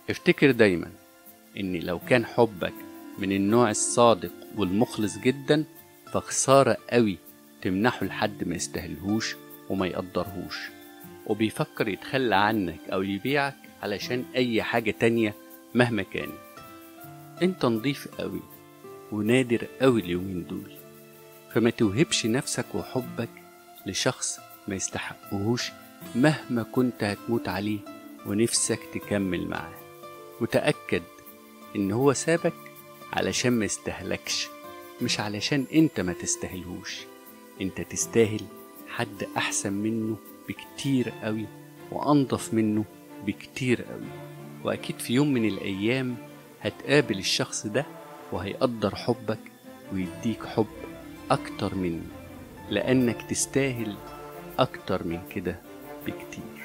افتكر دايما ان لو كان حبك من النوع الصادق والمخلص جدا، فخسارة قوي تمنحه لحد ما يستاهلهوش وما يقدرهوش، وبيفكر يتخلى عنك او يبيعك علشان اي حاجة تانية مهما كانت. انت نضيف قوي ونادر قوي اليومين دول، فما توهبش نفسك وحبك لشخص ما يستحقهوش مهما كنت هتموت عليه ونفسك تكمل معاه. وتأكد ان هو سابك علشان ما يستهلكش، مش علشان انت ما تستاهلهوش. انت تستاهل حد احسن منه بكتير قوي وانضف منه بكتير قوي، واكيد في يوم من الايام هتقابل الشخص ده وهيقدر حبك ويديك حب اكتر منه، لانك تستاهل اكتر من كده بكتير.